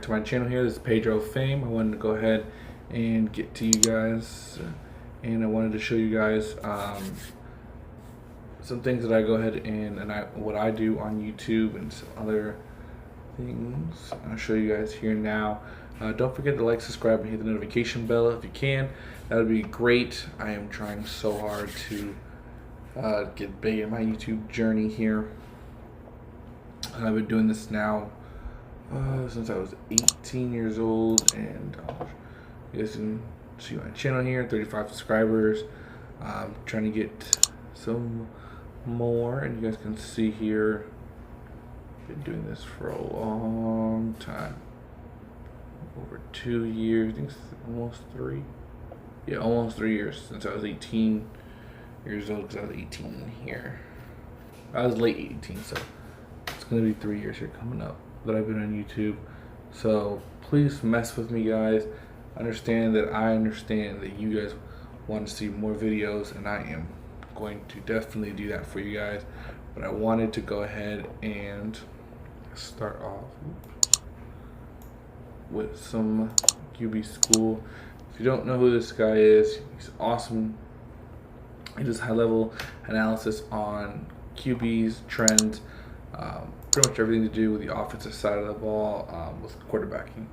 to my channel here. This is Pedro Fame. I wanted to go ahead and get to you guys, and I wanted to show you guys some things that I go ahead and what I do on YouTube and some other things. I'll show you guys here now. Don't forget to like, subscribe, and hit the notification bell if you can. That would be great. I am trying so hard to get big in my YouTube journey here. I've been doing this now since I was 18 years old, and you guys can see my channel here, 35 subscribers. I'm trying to get some more, and you guys can see here, been doing this for a long time, over 2 years, I think it's almost 3. Yeah, almost 3 years since I was 18 years old, because I was 18 here. I was late 18, so it's gonna be 3 years here coming up that I've been on YouTube. So please mess with me, guys. Understand that you guys want to see more videos, and I am going to definitely do that for you guys. But I wanted to go ahead and start off with some QB School. If you don't know who this guy is, he's awesome. He does high-level analysis on QBs, trends, pretty much everything to do with the offensive side of the ball, with quarterbacking.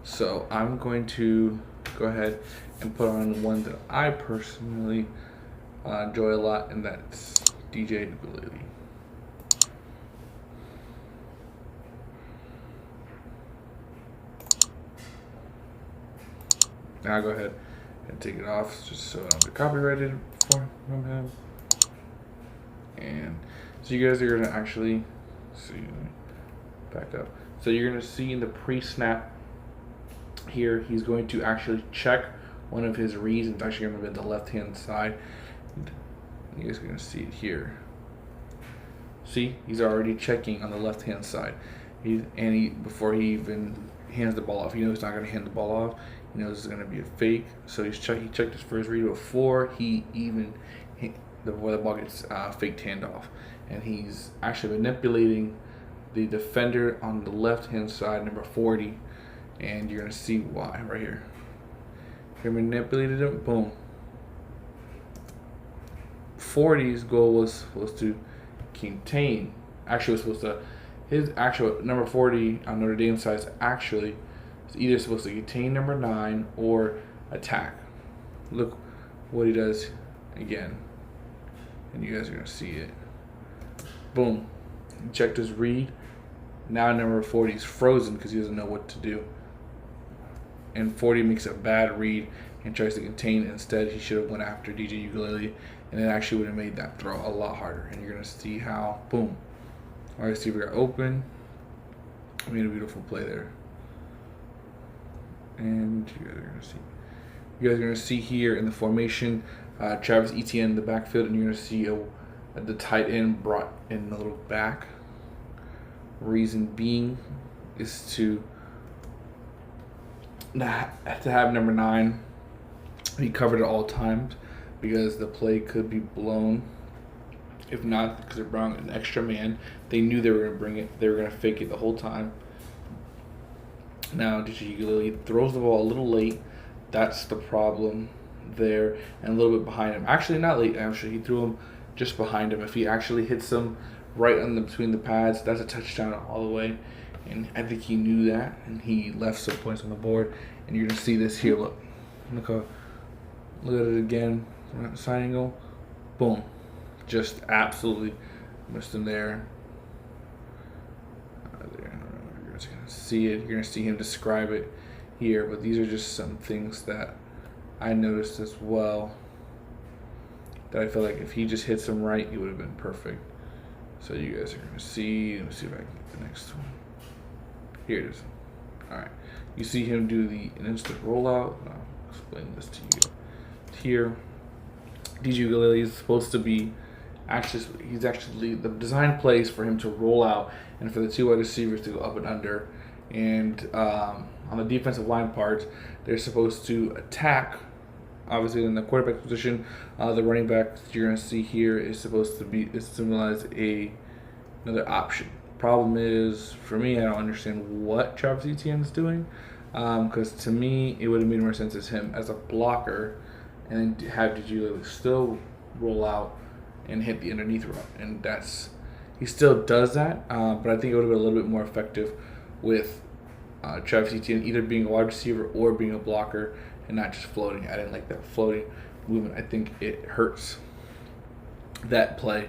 So I'm going to go ahead and put on one that I personally enjoy a lot, and that's DJ Ukulele. Now I'll go ahead and take it off just so I don't get copyrighted from him. And so you guys are gonna actually see, back up. So you're gonna see in the pre-snap here, he's going to actually check one of his reads. It's actually gonna be on the left-hand side. You guys are gonna see it here. See, he's already checking on the left-hand side. Before he even hands the ball off, he knows he's not gonna hand the ball off. He knows it's gonna be a fake. So he checked his first read before the ball gets faked handoff, and he's actually manipulating the defender on the left-hand side, number 40, and you're gonna see why right here. He manipulated him. Boom. 40's goal was to contain. Actually, was supposed to. His actual number 40 on Notre Dame side is actually either supposed to contain number 9 or attack. Look what he does again, and you guys are gonna see it. Boom. He checked his read. Now number 40 is frozen because he doesn't know what to do. And 40 makes a bad read and tries to contain. Instead, he should have went after DJ Ukulele, and it actually would have made that throw a lot harder. And you're gonna see how. Boom. Our receiver got open. Made a beautiful play there. And you guys are gonna see. You guys are gonna see here in the formation, Travis Etienne in the backfield, and you're gonna see the tight end brought in a little back. Reason being is to have number 9 be covered at all times, because the play could be blown. If not, because they're bringing an extra man, they knew they were going to bring it. They were going to fake it the whole time. Now DJ Ukulele throws the ball a little late. That's the problem there, and a little bit behind him. Actually, not late. Actually, he threw him just behind him. If he actually hits him right on between the pads, that's a touchdown all the way. And I think he knew that, and he left some points on the board. And you're gonna see this here. Look at it again. Side angle. Boom. Just absolutely missed him there. You're just gonna see it. You're gonna see him describe it here. But these are just some things that I noticed as well, that I feel like if he just hits him right, he would have been perfect. So you guys are gonna see. Let me see if I can get the next one. Here it is. All right. You see him do an instant rollout. I'll explain this to you here. DJ Ukulele is supposed to be he's actually the design plays for him to roll out and for the 2 wide receivers to go up and under. And on the defensive line part, they're supposed to attack. Obviously, in the quarterback position, the running back you're going to see here is supposed to symbolize another option. Problem is, for me, I don't understand what Travis Etienne is doing. Because to me, it would have made more sense as him as a blocker, and then have DeGio still roll out and hit the underneath route. And he still does that, but I think it would have been a little bit more effective with Travis Etienne either being a wide receiver or being a blocker and not just floating. I didn't like that floating movement. I think it hurts that play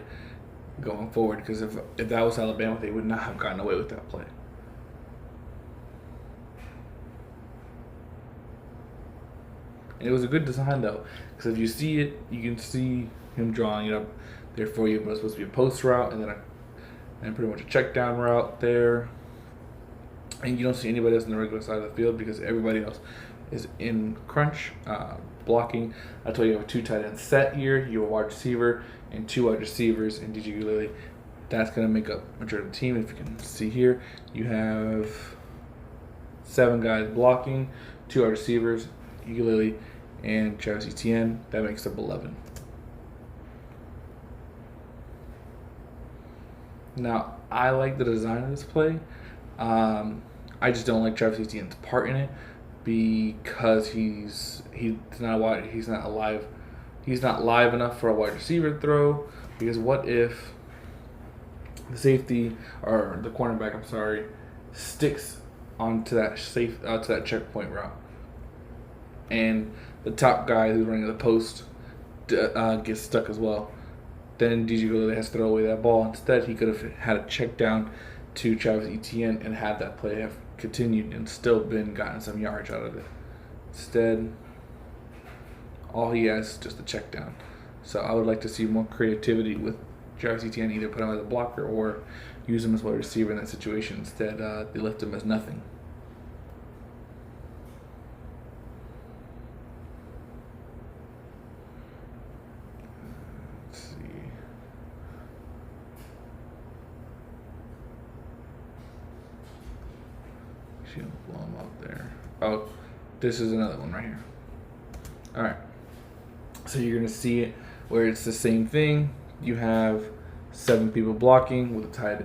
going forward, because if that was Alabama, they would not have gotten away with that play. And it was a good design, though, because if you see it, you can see him drawing it up there for you. But it's supposed to be a post route and pretty much a check down route there. And you don't see anybody else on the regular side of the field because everybody else is in crunch, blocking. I told you have a 2 tight end set here. You have a wide receiver and 2 wide receivers in DJ Uiagalelei. That's going to make up majority of the team. If you can see here, you have 7 guys blocking, 2 wide receivers, Uiagalelei and Travis Etienne. That makes up 11. Now, I like the design of this play. I just don't like Travis Etienne's part in it because he's not live enough for a wide receiver throw. Because what if the safety or the cornerback, sticks onto that to that checkpoint route, and the top guy who's running the post gets stuck as well? Then DJ Uiagalelei has to throw away that ball. Instead, he could have had a check down to Travis Etienne and had that play have continued and still gotten some yards out of it. Instead, all he has is just a check down. So I would like to see more creativity with Travis Etienne, either put him as a blocker or use him as wide receiver in that situation. Instead, they left him as nothing. Blow him up there. Oh, this is another one right here. All right. So you're gonna see it where it's the same thing. You have 7 people blocking with the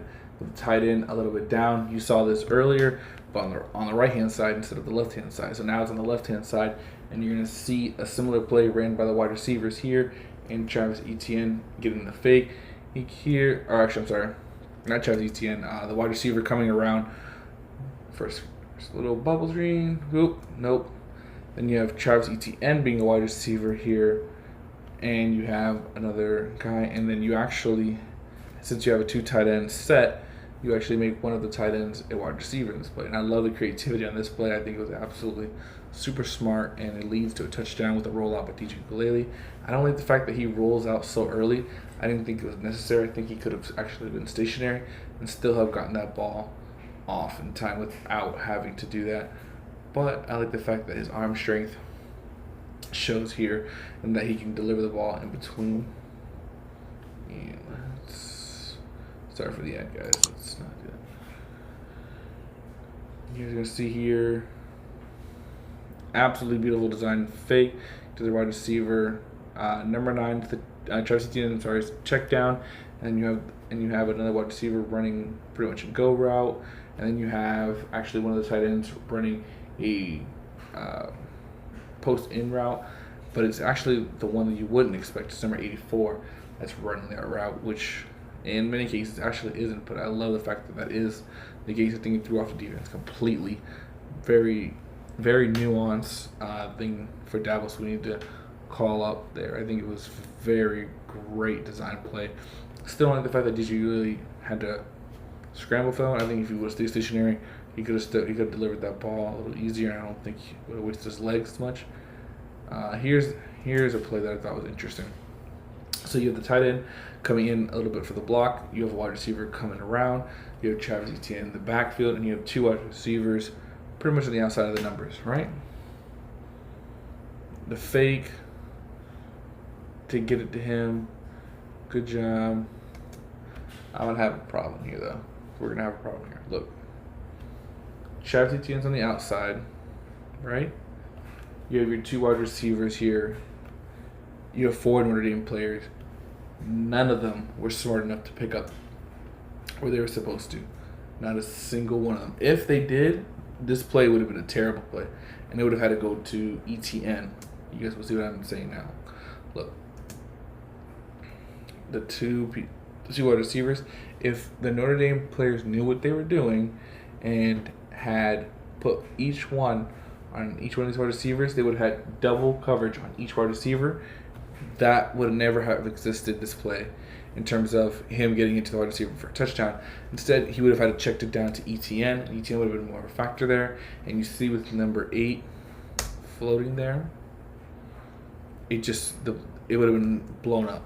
tight end a little bit down. You saw this earlier, but on the right hand side instead of the left hand side. So now it's on the left hand side, and you're gonna see a similar play ran by the wide receivers here, and Travis Etienne getting the fake here. Or actually, I'm sorry, not Travis Etienne. The wide receiver coming around first. Little bubble screen. Oop, nope. Then you have Travis Etienne being a wide receiver here, and you have another guy. And then you actually, since you have a 2 tight end set, you actually make one of the tight ends a wide receiver in this play. And I love the creativity on this play. I think it was absolutely super smart, and it leads to a touchdown with a rollout by DJ Uiagalelei. I don't like the fact that he rolls out so early. I didn't think it was necessary. I think he could have actually been stationary and still have gotten that ball off in time without having to do that. But I like the fact that his arm strength shows here and that he can deliver the ball in between. And let's start for the end, guys. Let's not do that. You're going to see here, absolutely beautiful design fake to the wide receiver. Number 9 to the Travis Etienne, check down, and you have another wide receiver running pretty much a go route. And then you have actually one of the tight ends running a post-in route, but it's actually the one that you wouldn't expect. It's number 84 that's running that route, which in many cases actually isn't, but I love the fact that that is the case. I think he threw off the defense completely. Very, very nuanced thing for Dabo Swinney to call up there. I think it was very great design play. Still don't like the fact that DJ Uiagalelei had to scramble for that. I think if he would have stayed stationary, he could have delivered that ball a little easier, and I don't think he would have wasted his legs as much. Here's a play that I thought was interesting. So you have the tight end coming in a little bit for the block. You have a wide receiver coming around. You have Travis Etienne in the backfield, and you have 2 wide receivers pretty much on the outside of the numbers, right? The fake to get it to him. Good job. I'm going to have a problem here, though. We're going to have a problem here. Look. Travis Etienne's on the outside, right? You have your 2 wide receivers here. You have 4 Notre Dame players. None of them were smart enough to pick up where they were supposed to. Not a single one of them. If they did, this play would have been a terrible play, and they would have had to go to ETN. You guys will see what I'm saying now. Look, the two wide receivers. If the Notre Dame players knew what they were doing and had put each one on each one of these wide receivers, they would have had double coverage on each wide receiver. That would never have existed, this play, in terms of him getting into the wide receiver for a touchdown. Instead, he would have had to check it down to ETN. ETN would have been more of a factor there. And you see with number 8 floating there, it would have been blown up.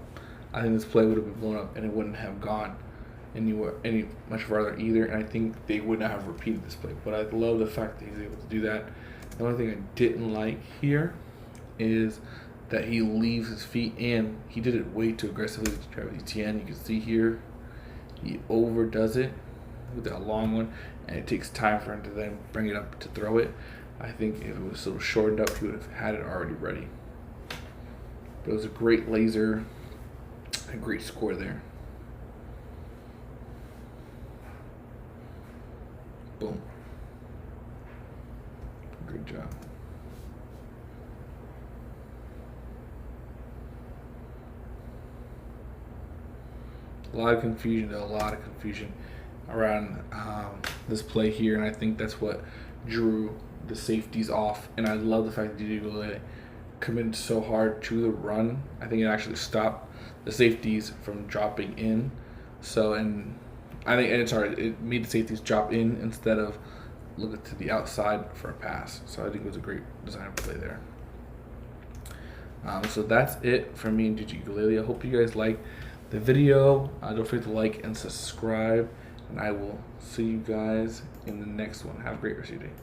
I think this play would have been blown up, and it wouldn't have gone any much farther either. And I think they would not have repeated this play. But I love the fact that he's able to do that. The only thing I didn't like here is that he leaves his feet in. He did it way too aggressively to try with ETN. You can see here, he overdoes it with that long one, and it takes time for him to then bring it up to throw it. I think if it was sort of shortened up, he would have had it already ready. But it was a great laser, a great score there. Boom. Good job. A lot of confusion around this play here, and I think that's what drew the safeties off. And I love the fact that DJ committed so hard to the run. I think it actually stopped the safeties from dropping in. So, and it made the safeties drop in instead of looking to the outside for a pass. So I think it was a great design play there. So that's it from me and DJ Ukulele. I hope you guys like the video. Don't forget to like and subscribe, and I will see you guys in the next one. Have a great rest of your day.